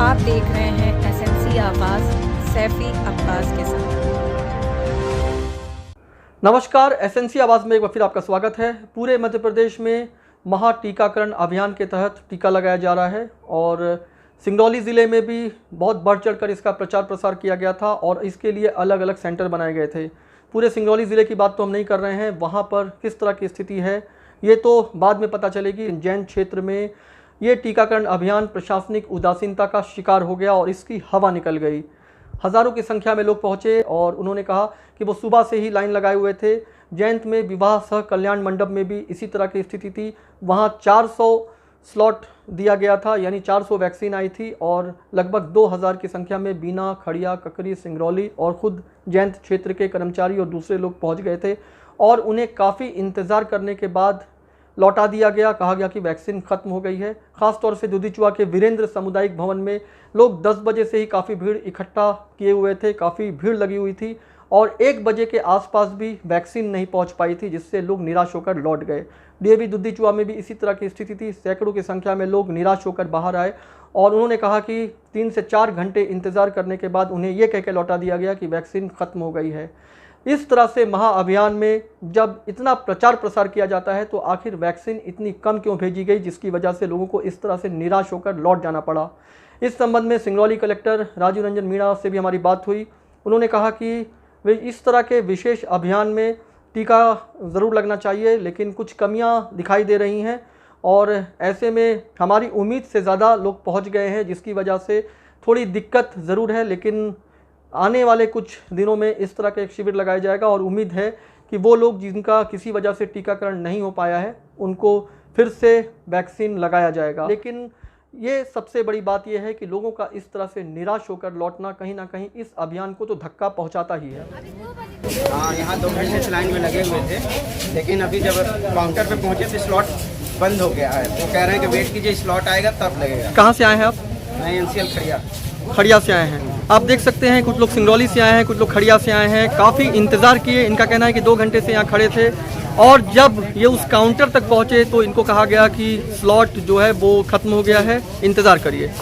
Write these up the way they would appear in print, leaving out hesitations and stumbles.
आप देख रहे हैं एसएनसी आवाज़ सैफी अब्बास के साथ। नमस्कार, एसएनसी आवाज़ में एक बार फिर आपका स्वागत है। पूरे मध्य प्रदेश में महा टीकाकरण अभियान के तहत टीका लगाया जा रहा है और सिंगरौली ज़िले में भी बहुत बढ़ चढ़कर इसका प्रचार प्रसार किया गया था और इसके लिए अलग अलग सेंटर बनाए गए थे। पूरे सिंगरौली ज़िले की बात तो हम नहीं कर रहे हैं, वहाँ पर किस तरह की स्थिति है ये तो बाद में पता चलेगी। जैन क्षेत्र में ये टीकाकरण अभियान प्रशासनिक उदासीनता का शिकार हो गया और इसकी हवा निकल गई। हज़ारों की संख्या में लोग पहुंचे और उन्होंने कहा कि वो सुबह से ही लाइन लगाए हुए थे। जयंत में विवाह सह कल्याण मंडप में भी इसी तरह की स्थिति थी। वहां 400 स्लॉट दिया गया था, यानी 400 वैक्सीन आई थी और लगभग 2000 की संख्या में बीना, खड़िया, ककरी, सिंगरौली और ख़ुद जयंत क्षेत्र के कर्मचारी और दूसरे लोग पहुँच गए थे और उन्हें काफ़ी इंतज़ार करने के बाद लौटा दिया गया। कहा गया कि वैक्सीन ख़त्म हो गई है। ख़ासतौर से दुधीचुआ के वीरेंद्र सामुदायिक भवन में लोग 10 बजे से ही काफ़ी भीड़ इकट्ठा किए हुए थे, काफ़ी भीड़ लगी हुई थी और 1 बजे के आसपास भी वैक्सीन नहीं पहुंच पाई थी, जिससे लोग निराश होकर लौट गए। डीएवी दुधीचुआ में भी इसी तरह की स्थिति थी। सैकड़ों की संख्या में लोग निराश होकर बाहर आए और उन्होंने कहा कि 3 से 4 घंटे इंतज़ार करने के बाद उन्हें ये कह के लौटा दिया गया कि वैक्सीन ख़त्म हो गई है। इस तरह से महाअभियान में जब इतना प्रचार प्रसार किया जाता है तो आखिर वैक्सीन इतनी कम क्यों भेजी गई, जिसकी वजह से लोगों को इस तरह से निराश होकर लौट जाना पड़ा। इस संबंध में सिंगरौली कलेक्टर राजीव रंजन मीणा से भी हमारी बात हुई। उन्होंने कहा कि वे इस तरह के विशेष अभियान में टीका ज़रूर लगना चाहिए, लेकिन कुछ कमियां दिखाई दे रही हैं और ऐसे में हमारी उम्मीद से ज़्यादा लोग पहुंच गए हैं, जिसकी वजह से थोड़ी दिक्कत ज़रूर है। लेकिन आने वाले कुछ दिनों में इस तरह का एक शिविर लगाया जाएगा और उम्मीद है कि वो लोग जिनका किसी वजह से टीकाकरण नहीं हो पाया है उनको फिर से वैक्सीन लगाया जाएगा। लेकिन ये सबसे बड़ी बात यह है कि लोगों का इस तरह से निराश होकर लौटना कहीं ना कहीं इस अभियान को तो धक्का पहुंचाता ही है। हाँ, यहाँ 2 घंटे से लाइन में लगे हुए थे, लेकिन अभी जब काउंटर पे पहुँचे तो स्लॉट बंद हो गया है। वो कह रहे हैं कि वेट कीजिए, स्लॉट आएगा तब लगेगा। कहाँ से आए हैं आप? मैं एनसीएल खड़िया से आए हैं। आप देख सकते हैं कुछ लोग सिंगरौली से आए हैं, कुछ लोग खड़िया से आए हैं। काफ़ी इंतज़ार किए। इनका कहना है कि 2 घंटे से यहाँ खड़े थे और जब ये उस काउंटर तक पहुँचे तो इनको कहा गया कि स्लॉट जो है वो ख़त्म हो गया है, इंतज़ार करिए।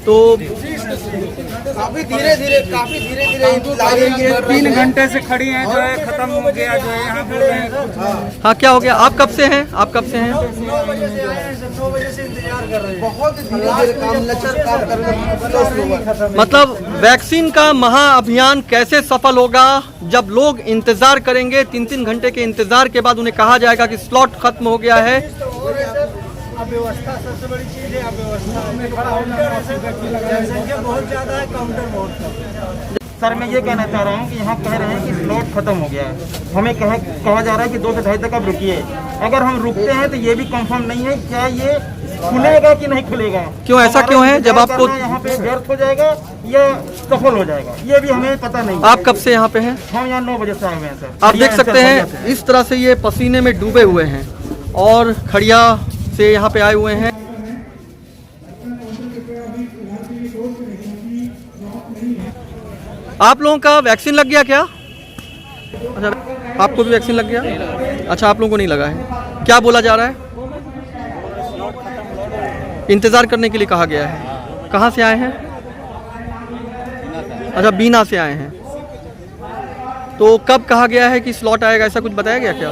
तो काफी धीरे धीरे 3 घंटे से खड़ी हैं, जो है खत्म हो गया, जो है यहाँ बोल रहे हैं। हाँ, क्या हो गया? आप कब से हैं? आप कब से हैं? 9 बजे से आए हैं, 9 बजे से इंतजार कर रहे हैं। बहुत धीरे धीरे काम लचर कर रहे हैं। मतलब वैक्सीन का महाअभियान कैसे सफल होगा जब लोग इंतज़ार करेंगे? 3-3 घंटे के इंतज़ार के बाद उन्हें कहा जाएगा कि स्लॉट खत्म हो गया है। अव्यवस्था सबसे बड़ी चीज़ है। अव्यवस्था में खड़ा होना, जनसंख्या बहुत ज़्यादा है, काउंटर बहुत कम। सर, मैं ये कहना चाह रहा हूँ कि यहाँ कह रहे हैं कि स्लॉट खत्म हो गया है। हमें कहा जा रहा है कि 2 से 2.5 तक आप रुकिए। अगर हम रुकते हैं तो ये भी कंफर्म नहीं है क्या ये खुलेगा कि नहीं खुलेगा। क्यों, ऐसा क्यों है? जब आपको यहाँ पे व्यर्थ हो जाएगा या सफल हो जाएगा, ये भी हमें पता नहीं। आप कब से यहाँ पे हैं? हम यहाँ 9 बजे से आए हुए हैं सर। आप देख सकते हैं इस तरह से ये पसीने में डूबे हुए हैं और खड़िया से यहाँ पे आए हुए हैं। आप लोगों का वैक्सीन लग गया क्या? अच्छा, आपको भी वैक्सीन लग गया? अच्छा, आप लोगों को नहीं लगा है। क्या बोला जा रहा है? इंतज़ार करने के लिए कहा गया है। कहाँ से आए हैं? अच्छा, बीना से आए हैं। तो कब कहा गया है कि स्लॉट आएगा, ऐसा कुछ बताया गया क्या?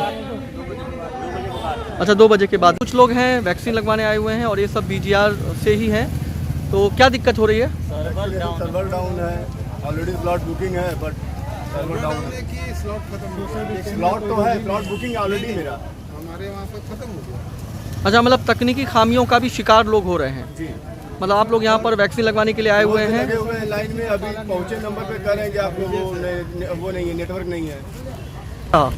अच्छा, 2 बजे के बाद। कुछ लोग हैं वैक्सीन लगवाने आए हुए हैं और ये सब बीजीआर से ही हैं। तो क्या दिक्कत हो रही है? सर्वर डाउन है, ऑलरेडी स्लॉट बुकिंग है, बट सर्वर डाउन है। स्लॉट तो है, स्लॉट बुकिंग ऑलरेडी मेरा हमारे वहाँ पे खत्म हो गया। अच्छा, मतलब तकनीकी खामियों का भी शिकार लोग हो रहे हैं जी। मतलब आप लोग यहाँ पर वैक्सीन लगवाने के लिए आए हुए हैं? लगे हुए हैं लाइन में। अभी पहुँचे नंबर पे कह रहे हैं कि आपको वो नहीं है, नेटवर्क नहीं है। हाँ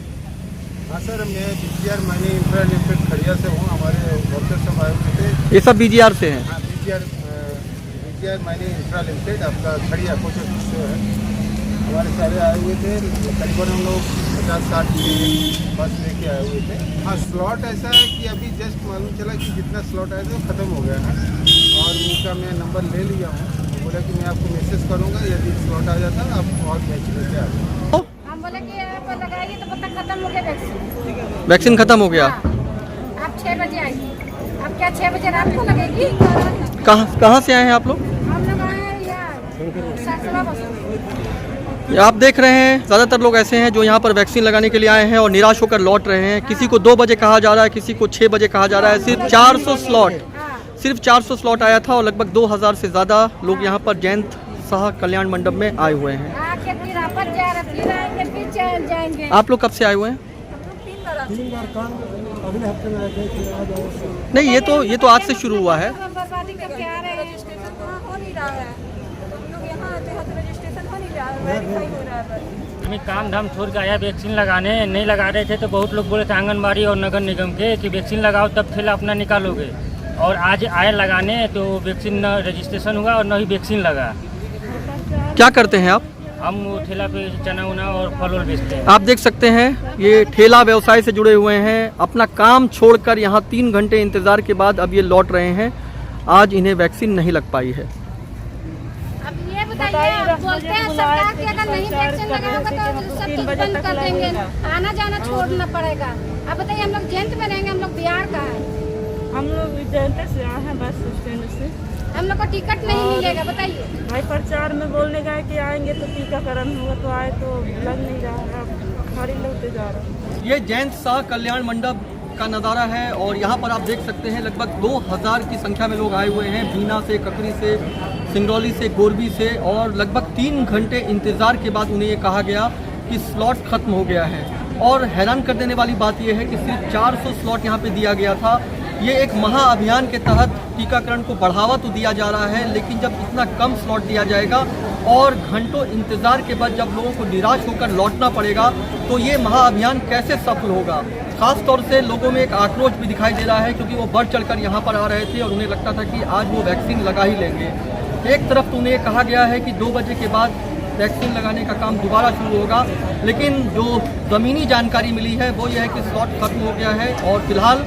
हाँ सर, मैं बीजीआर माइनिंग इंफ्रा लिमिटेड खड़िया से हूँ। हमारे वर्कर सब आए हुए थे। ये सब बीजीआर से हैं? हाँ, बीजीआर माइनिंग इंफ्रा लिमिटेड आपका खड़िया कुछ से है। हमारे सारे आए हुए थे, करीबन हम लोग 50-60 बस लेके आए हुए थे। हाँ, स्लॉट ऐसा है कि अभी जस्ट मालूम चला कि जितना स्लॉट आया था वो ख़त्म हो गया है और उनका मैं नंबर ले लिया हूँ। बोला कि मैं आपको मैसेज करूँगा, यदि स्लॉट आ जाता है आप और मैच लेके आ जाए। हम बोले कि आप लगाइए तो पता खत्म हो गया वैक्सीन। वैक्सीन खत्म हो गया। हाँ, आप 6 बजे आइए। अब क्या 6 बजे रात को लगेगी? कहाँ से आए हैं आप लोग? हम लोग ससुरा बस आप देख रहे हैं ज़्यादातर लोग ऐसे हैं जो यहाँ पर वैक्सीन लगाने के लिए आए हैं और निराश होकर लौट रहे हैं। किसी को 2 बजे कहा जा रहा है, किसी को 6 बजे कहा जा रहा है। सिर्फ 400 स्लॉट आया था और लगभग 2000 से ज़्यादा लोग यहाँ पर जयंत साह कल्याण मंडप में आए हुए हैं। आके फिर आपस जा रहे, फिर आएंगे, फिर चल जाएंगे। आप लोग कब से आए हुए हैं? नहीं, ये तो आज से शुरू हुआ है। बर्बादी करके आ रहे हैं। रजिस्ट्रेशन वहाँ हो नहीं रहा है। हम लोग यहाँ आते हैं तो रजिस्ट्रेशन हो नहीं रहा है, वेरीफाई हो रहा है बस। हमें काम धाम छोड़ के आया वैक्सीन लगाने। नहीं लगा रहे थे तो बहुत लोग बोले थे आंगनबाड़ी और नगर निगम के कि वैक्सीन लगाओ तब ठेला अपना निकालोगे। और आज आए लगाने तो वैक्सीन न रजिस्ट्रेशन हुआ और न ही वैक्सीन लगा। क्या करते हैं आप? हम वो ठेला पे चना उना और फल वल बेचते हैं। आप देख सकते हैं ये ठेला व्यवसाय से जुड़े हुए हैं। अपना काम छोड़कर यहाँ 3 घंटे इंतज़ार के बाद अब ये लौट रहे हैं। आज इन्हें वैक्सीन नहीं लग पाई है। अब ये बताइए, आप बोलते हैं सरकार की अगर नहीं वैक्सीन लगाओगे तो सब कुछ बंद कर देंगे, आना जाना छोड़ना पड़ेगा। अब बताइए, हम लोग जयंत में रहेंगे, हम लोग बिहार का है। हम लोग जयंत से आए हैं बस स्टैंड से। हम लोग को टिकट नहीं मिलेगा, बताइए। भाई प्रचार में बोलने गए कि आएंगे तो टीकाकरण होगा, तो आए तो लग नहीं रहा है, अब खाली लगते जा रहा है। ये जयंत साह कल्याण मंडप का नज़ारा है और यहाँ पर आप देख सकते हैं लगभग 2000 की संख्या में लोग आए हुए हैं। बीना से, ककरी से, सिंगरौली से, गोरबी से। और लगभग 3 घंटे इंतज़ार के बाद उन्हें ये कहा गया कि स्लॉट ख़त्म हो गया है। और हैरान कर देने वाली बात यह है कि सिर्फ 400 स्लॉट यहाँ पे दिया गया था। ये एक महाअभियान के तहत टीकाकरण को बढ़ावा तो दिया जा रहा है, लेकिन जब इतना कम स्लॉट दिया जाएगा और घंटों इंतज़ार के बाद जब लोगों को निराश होकर लौटना पड़ेगा तो ये महाअभियान कैसे सफल होगा। ख़ास तौर से लोगों में एक आक्रोश भी दिखाई दे रहा है, क्योंकि वो बढ़ चढ़कर यहाँ पर आ रहे थे और उन्हें लगता था कि आज वो वैक्सीन लगा ही लेंगे। एक तरफ तो उन्हें कहा गया है कि 2 बजे के बाद वैक्सीन लगाने का काम दोबारा शुरू होगा, लेकिन जो ज़मीनी जानकारी मिली है वो ये है कि स्लॉट खत्म हो गया है और फिलहाल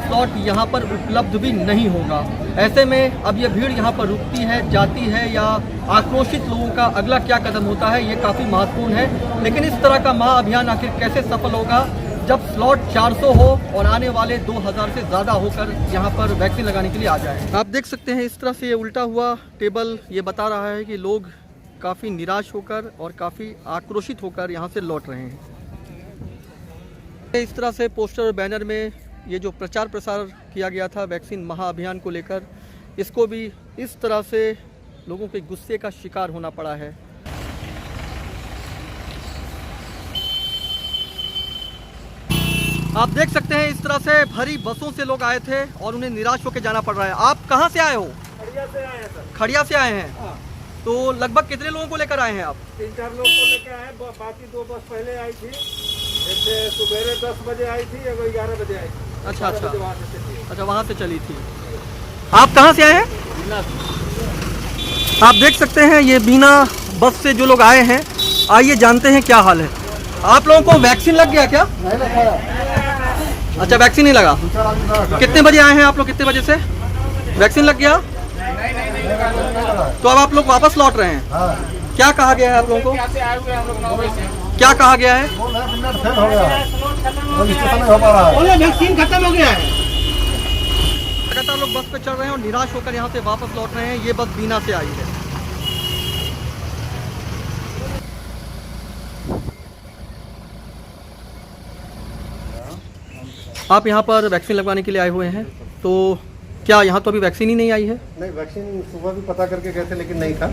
स्लॉट यहाँ पर उपलब्ध भी नहीं होगा। ऐसे में अब ये भीड़ यहाँ पर रुकती है, जाती है, या आक्रोशित लोगों का अगला क्या कदम होता है, ये काफ़ी महत्वपूर्ण है। लेकिन इस तरह का महाअभियान आखिर कैसे सफल होगा जब स्लॉट 400 हो और आने वाले 2000 से ज़्यादा होकर यहाँ पर वैक्सीन लगाने के लिए आ जाए। आप देख सकते हैं इस तरह से ये उल्टा हुआ टेबल ये बता रहा है कि लोग काफ़ी निराश होकर और काफ़ी आक्रोशित होकर यहाँ से लौट रहे हैं। इस तरह से पोस्टर और बैनर में ये जो प्रचार प्रसार किया गया था वैक्सीन महाअभियान को लेकर, इसको भी इस तरह से लोगों के गुस्से का शिकार होना पड़ा है। आप देख सकते हैं इस तरह से भरी बसों से लोग आए थे और उन्हें निराश होकर जाना पड़ रहा है। आप कहाँ से आए हो? खड़िया से आए हैं सर। खड़िया से आए हैं। हाँ। तो लगभग कितने लोगों को लेकर आए हैं आप? 3-4 लोग को लेकर आए, बाकी 2 बस पहले आई थी। एक सुबह 10 बजे आई थी, एक 11 बजे आई थी। अच्छा अच्छा वहाँ से चली। अच्छा, वहाँ से चली थी। आप कहाँ से आए हैं? आप देख सकते हैं ये बीना बस से जो लोग आए हैं, आइए जानते हैं क्या हाल है। आप लोगों को वैक्सीन लग गया क्या? नहीं लगा। अच्छा, वैक्सीन नहीं लगा। कितने बजे आए हैं आप लोग? कितने बजे से वैक्सीन लग गया? तो अब आप लोग वापस लौट रहे हैं। हाँ। क्या कहा गया है आप लोगों को? क्या कहा गया है? फेल हो गया, रजिस्ट्रेशन नहीं हो पा रहा है। वैक्सीन खत्म हो गया है। लगातार लोग बस पे चढ़ रहे हैं और निराश होकर यहाँ से वापस लौट रहे हैं। ये बस बीना से आई है। आप यहाँ पर वैक्सीन लगवाने के लिए आए हुए हैं, तो क्या यहाँ तो अभी वैक्सीन ही नहीं आई है? नहीं, वैक्सीन सुबह भी पता करके गए थे लेकिन नहीं था,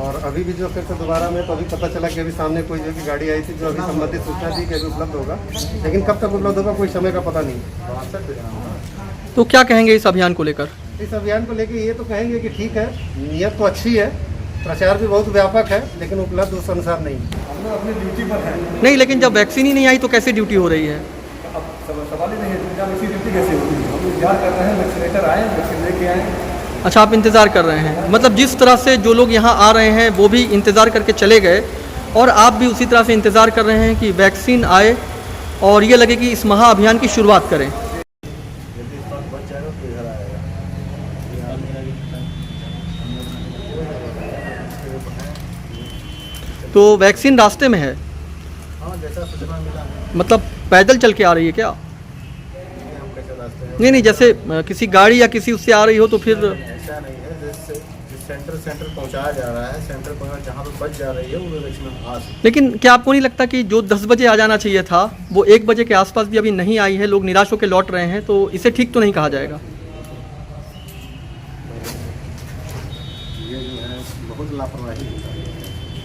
और अभी भी जो फिर से दोबारा में तो अभी पता चला कि अभी सामने कोई जो कि गाड़ी आई थी जो अभी संबंधित सूचना दी कि अभी उपलब्ध होगा, लेकिन कब तक उपलब्ध होगा कोई समय का पता नहीं। तो क्या कहेंगे इस अभियान को लेकर? इस अभियान को लेकर ये तो कहेंगे कि ठीक है, नियत तो अच्छी है, प्रचार भी बहुत व्यापक है, लेकिन उपलब्ध उस अनुसार नहीं। हम लोग अपनी ड्यूटी पर है। नहीं, लेकिन जब वैक्सीन ही नहीं आई तो कैसे ड्यूटी हो रही है? अब सवाल ही नहीं है, ड्यूटी कैसे होगी? हम इंतजार कर रहे हैं, वैक्सीनेटर आए, वैक्सीन लेके आए। अच्छा, आप इंतज़ार कर रहे हैं। मतलब जिस तरह से जो लोग यहाँ आ रहे हैं वो भी इंतज़ार करके चले गए, और आप भी उसी तरह से इंतज़ार कर रहे हैं कि वैक्सीन आए और ये लगे कि इस महाअभियान की शुरुआत करें। तो वैक्सीन रास्ते में है? हाँ, जैसा सूचना मिला है। मतलब पैदल चल के आ रही है क्या? नहीं नहीं, जैसे किसी गाड़ी या किसी उससे आ रही हो तो फिर ऐसा नहीं है, जिससे सेंटर पहुंचाया जा रहा है। सेंटर पर जहाँ पे बच जा रही है वो वैक्सीन आ सकती लेकिन क्या आपको नहीं लगता कि जो 10 बजे आ जाना चाहिए था वो 1 बजे के आसपास भी अभी नहीं आई है, लोग निराश होकर लौट रहे हैं, तो इसे ठीक तो नहीं कहा जाएगा? है। ये जो है बहुत लापरवाही है।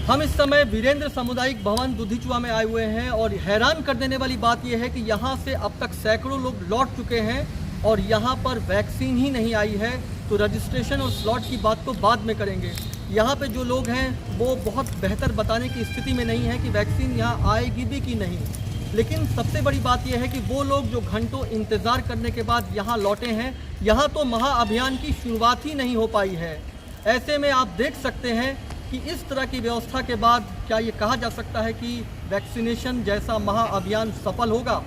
हम इस समय वीरेंद्र सामुदायिक भवन दुधिचुआ में आए हुए हैं और हैरान कर देने वाली बात यह है कि यहाँ से अब तक सैकड़ों लोग लौट चुके हैं और यहाँ पर वैक्सीन ही नहीं आई है। तो रजिस्ट्रेशन और स्लॉट की बात तो बाद में करेंगे। यहाँ पे जो लोग हैं वो बहुत बेहतर बताने की स्थिति में नहीं है कि वैक्सीन यहाँ आएगी भी कि नहीं। लेकिन सबसे बड़ी बात यह है कि वो लोग जो घंटों इंतज़ार करने के बाद यहाँ लौटे हैं, यहाँ तो महाअभियान की शुरुआत ही नहीं हो पाई है। ऐसे में आप देख सकते हैं कि इस तरह की व्यवस्था के बाद क्या ये कहा जा सकता है कि वैक्सीनेशन जैसा महाअभियान सफल होगा?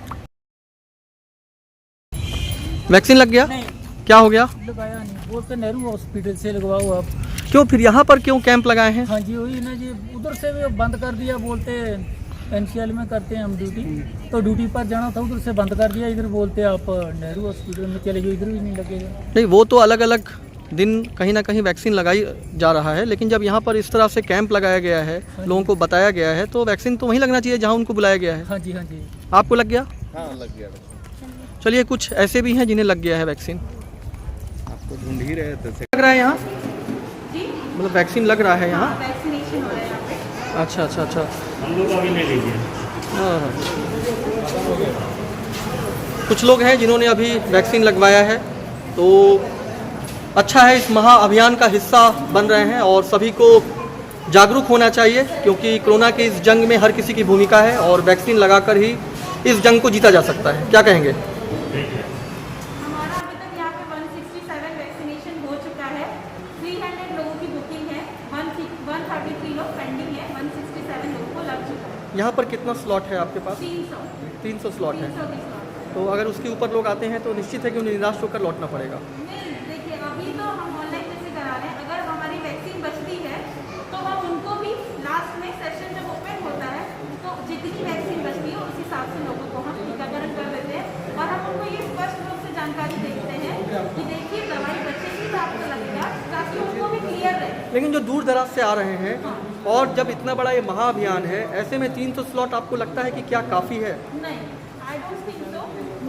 वैक्सीन लग गया? नहीं क्या हो गया? लगाया नहीं, बोलते नेहरू हॉस्पिटल से लगवा हुआ। क्यों फिर यहाँ पर क्यों कैंप लगाए हैं? हाँ जी वही ना जी, उधर से भी बंद कर दिया, बोलते एनसीएल में करते हैं हम ड्यूटी, तो ड्यूटी पर जाना था उधर से बंद कर दिया। इधर बोलते आप नेहरू हॉस्पिटल में चले गए, इधर भी नहीं लगेगा। नहीं, वो तो अलग अलग दिन कहीं ना कहीं वैक्सीन लगाई जा रहा है, लेकिन जब यहाँ पर इस तरह से कैंप लगाया गया है, लोगों को बताया गया है, तो वैक्सीन तो वहीं लगना चाहिए जहाँ उनको बुलाया गया है। हाँ जी हाँ जी। आपको लग गया? हाँ लग गया। चलिए, कुछ ऐसे भी हैं जिन्हें लग गया है वैक्सीन। आपको ढूंढ ही रहे थे। लग रहा है यहाँ, मतलब वैक्सीन लग रहा है यहाँ? वैक्सीनेशन हो रहा है यहाँ पे। अच्छा अच्छा अच्छा। हम लोग अभी ले लीजिए। हाँ, कुछ लोग हैं जिन्होंने अभी वैक्सीन लगवाया है, तो अच्छा है, इस महाअभियान का हिस्सा बन रहे हैं और सभी को जागरूक होना चाहिए, क्योंकि कोरोना की इस जंग में हर किसी की भूमिका है और वैक्सीन लगाकर ही इस जंग को जीता जा सकता है। क्या कहेंगे? हमारा अभी तक यहाँ पे 167 वैक्सीनेशन हो चुका है। 300 लोगों की बुकिंग है, 133 लोग पेंडिंग है, 167 लोगों को लग चुका है। यहाँ पर कितना स्लॉट है आपके पास? 300 स्लॉट है। 300 की slot। तो अगर उसके ऊपर लोग आते हैं तो निश्चित है कि उन्हें निराश होकर लौटना पड़ेगा। नहीं देखिए, अभी तो हम ऑनलाइन जैसे करा रहे हैं, अगर हमारी वैक्सीन बचती है तो हम उनको भी लास्ट में सेशन जब ओपन होता है तो जितनी वैक्सीन बचती है उस हिसाब से लोगों को हम टीकाकरण कर देते हैं और हम उनको ये स्पष्ट रूप से जानकारी देते हैं कि देखिए दवाई बचेगी तो आपको लगेगा, ताकि उनको भी क्लियर रहे। लेकिन जो दूर दराज से आ रहे हैं और जब इतना बड़ा ये महाअभियान है, ऐसे में 300 स्लॉट आपको लगता है कि क्या काफ़ी है? नहीं, आई डोंट थिंक सो।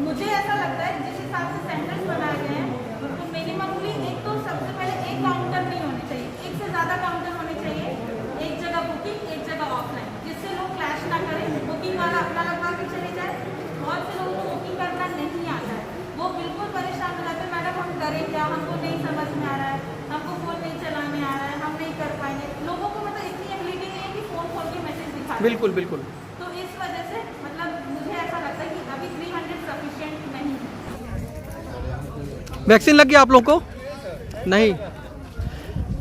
मुझे ऐसा लगता है जिस हिसाब से सेंटर्स बनाए गए हैं तो मिनिममली एक तो सबसे पहले एक काउंटर नहीं होने चाहिए, एक से ज़्यादा काउंटर होने चाहिए। एक जगह बुकिंग, एक जगह ऑफलाइन, जिससे लोग क्लैश ना करें। बुकिंग वाला अपना लगवा के चले जाए। बहुत से लोगों को बुकिंग करना नहीं आता है, वो बिल्कुल परेशान हो जाते हैं, मैडम हम करें क्या, हमको नहीं समझ में आ रहा है, हमको फ़ोन नहीं चलाने आ रहा है, हम नहीं कर पाएंगे। लोगों को मतलब इतनी एबिलिटी नहीं है कि फ़ोन खोल के मैसेज दिखा दें। बिल्कुल बिल्कुल। तो इस वजह से मतलब मुझे ऐसा लगता है कि अभी 300 सफिशिएंट नहीं है। वैक्सीन लग गया आप लोग को? नहीं।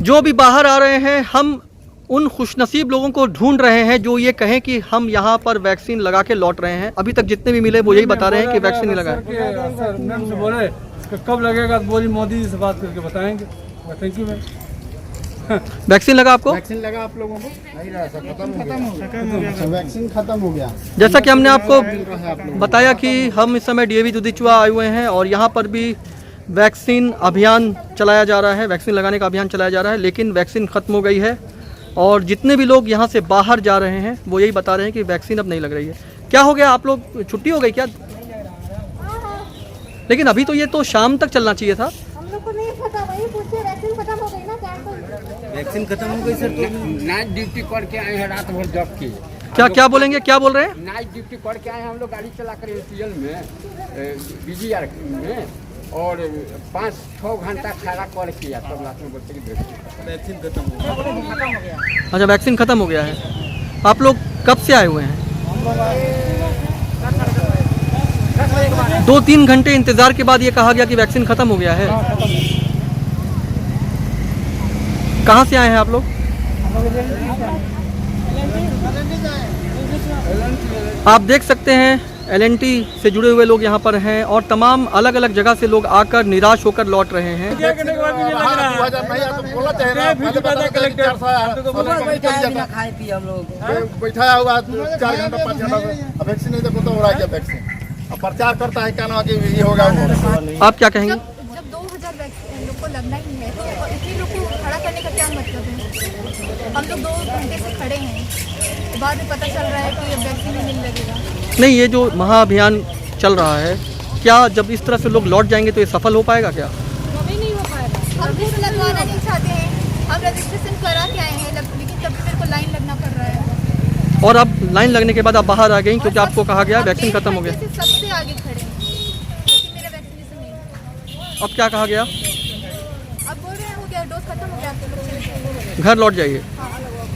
जो भी बाहर आ रहे हैं, हम उन खुशनसीब लोगों को ढूंढ रहे हैं जो ये कहें कि हम यहाँ पर वैक्सीन लगा के लौट रहे हैं। अभी तक जितने भी मिले वो यही बता रहे हैं कि वैक्सीन नहीं लगा है। सर मैम से बोले कब लगेगा, तो बोली मोदी जी से बात करके बताएंगे। Thank you ma'am. वैक्सीन लगा आपको? वैक्सीन लगा आप लोगों को? नहीं रहा सर, खत्म हो गया। वैक्सीन खत्म हो गया। जैसा कि हमने आपको बताया कि हम इस समय डीएवी दुधिचुआ आए हुए हैं और यहाँ पर भी वैक्सीन अभियान चलाया जा रहा है, वैक्सीन लगाने का अभियान चलाया जा रहा है, लेकिन वैक्सीन ख़त्म हो गई है और जितने भी लोग यहाँ से बाहर जा रहे हैं वो यही बता रहे हैं कि वैक्सीन अब नहीं लग रही है। क्या हो गया, आप लोग छुट्टी हो गई क्या? लेकिन अभी तो ये तो शाम तक चलना चाहिए था। हम लोग को नहीं पता, वही पूछते वैक्सीन खत्म हो गई ना, वैक्सीन खत्म हो गई सर, तो नाइट ड्यूटी करके आए हैं, रात भर जॉब की। क्या बोलेंगे, क्या बोल रहे हैं? नाइट ड्यूटी करके आए हैं हम लोग, गाड़ी चला कर एसीएल में, बीजीआर में, और 5-6 घंटा खड़ा कर किया, तब रात में बोलते कि वैक्सीन खत्म हो गया। अच्छा, वैक्सीन ख़त्म हो गया है। आप लोग कब से आए हुए हैं? 2-3 घंटे इंतज़ार के बाद ये कहा गया कि वैक्सीन ख़त्म हो गया है। कहाँ से आए हैं आप लोग? आप देख सकते हैं LNT से जुड़े हुए लोग यहाँ पर हैं और तमाम अलग अलग जगह से लोग आकर निराश होकर लौट रहे हैं। बैठाया हुआ 4 घंटा 5 घंटा वैक्सीन नहीं तो हो रहा है क्या? वैक्सीन अब प्रचार करता है क्या ना कि ये होगा। आप क्या कहेंगे? जब 2000 लोग को लगना ही है तो इतने लोग को खड़ा करने का क्या हम लोग 2 घंटे से खड़े हैं, तो बाद में पता चल रहा है कि वैक्सीन ही नहीं लगेगा। नहीं, ये जो महाअभियान चल रहा है, क्या जब इस तरह से लोग लौट जाएंगे तो ये सफल हो पाएगा क्या? कभी नहीं हो पाएगा। हम किसी लगवाना नहीं चाहते हैं, हम रजिस्ट्रेशन करा के आए हैं, लेकिन तब भी मेरे को लाइन लगना पड़ रहा है। और अब लाइन लगने के बाद आप बाहर आ गई क्योंकि आपको कहा गया वैक्सीन खत्म हो गया। सबसे आगे खड़े हैं, लेकिन मेरा वैक्सीनेशन नहीं हुआ। अब क्या कहा गया? अब बोल रहे हैं हो गया, डोज खत्म हो गया, आपके लोग चले गए। घर लौट जाइए।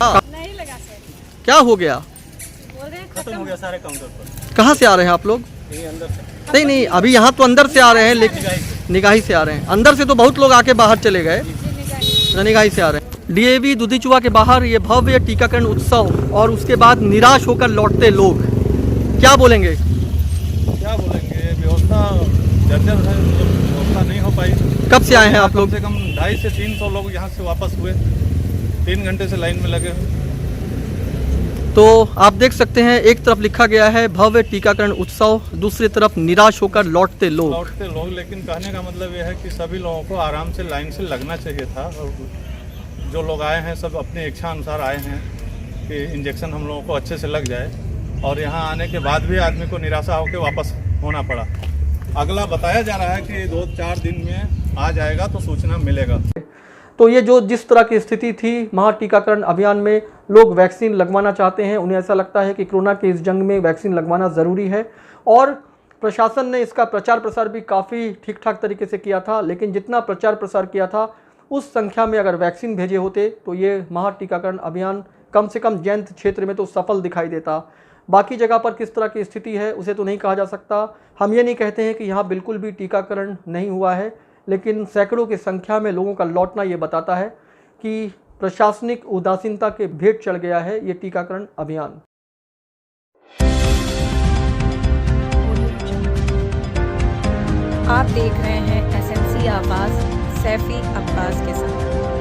नहीं लगा सर। क्या हो गया? बोल रहे हैं खत्म हो गया सारे काउंटर पर। कहाँ से आ रहे हैं आप लोग? अंदर से नहीं नहीं, अभी यहाँ तो अंदर से आ रहे हैं, लेकिन निगाही से आ रहे हैं। अंदर से तो बहुत लोग आके बाहर चले गए, निगाही से आ रहे हैं। डीएवी दुधीचुआ के बाहर ये भव्य टीकाकरण उत्सव और उसके बाद निराश होकर लौटते लोग, क्या बोलेंगे? क्या बोलेंगे, व्यवस्था जर्जर है, व्यवस्था नहीं हो पाई। कब से आए हैं आप लोग? कम से कम 250 से 300 लोग यहाँ से वापस हुए, 3 घंटे से लाइन में लगे हुए। तो आप देख सकते हैं, एक तरफ लिखा गया है भव्य टीकाकरण उत्सव, दूसरी तरफ निराश होकर लौटते लोग। लेकिन कहने का मतलब यह है कि सभी लोगों को आराम से लाइन से लगना चाहिए था। और जो लोग आए हैं सब अपनी इच्छा अनुसार आए हैं कि इंजेक्शन हम लोगों को अच्छे से लग जाए, और यहाँ आने के बाद भी आदमी को निराशा होकर वापस होना पड़ा। अगला बताया जा रहा है कि 2-4 दिन में आ जाएगा तो सूचना मिलेगा। तो ये जो जिस तरह की स्थिति थी, महा टीकाकरण अभियान में लोग वैक्सीन लगवाना चाहते हैं, उन्हें ऐसा लगता है कि कोरोना के इस जंग में वैक्सीन लगवाना ज़रूरी है। और प्रशासन ने इसका प्रचार प्रसार भी काफ़ी ठीक ठाक तरीके से किया था, लेकिन जितना प्रचार प्रसार किया था उस संख्या में अगर वैक्सीन भेजे होते तो ये महा टीकाकरण अभियान कम से कम जयंत क्षेत्र में तो सफल दिखाई देता। बाकी जगह पर किस तरह की स्थिति है उसे तो नहीं कहा जा सकता। हम ये नहीं कहते हैं कि यहाँ बिल्कुल भी टीकाकरण नहीं हुआ है, लेकिन सैकड़ों की संख्या में लोगों का लौटना ये बताता है कि प्रशासनिक उदासीनता के भेंट चढ़ गया है ये टीकाकरण अभियान। आप देख रहे हैं SMC आवाज़ सैफी अब्बास के साथ।